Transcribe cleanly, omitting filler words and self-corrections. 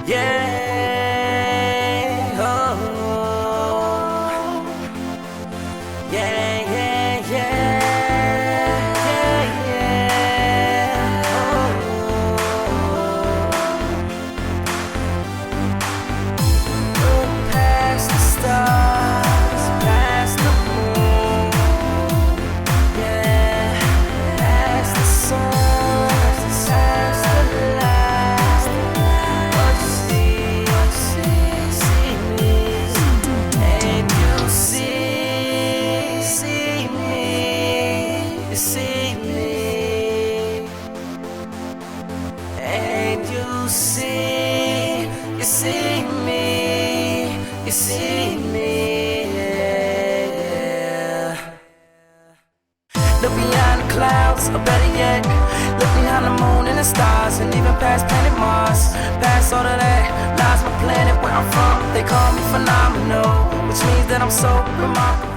Yeah, oh, yeah, yeah, yeah, yeah, oh. Look past the stars, past the moon, yeah, past the sun, past the lights. What you see me, and you see me, you see me, and you see me, you see me, yeah. Look behind the clouds, or better yet, look behind the moon and the stars, and even past planet Mars. Past all of that lies my planet where I'm from. They call me phenomenal, which means that I'm so remarkable.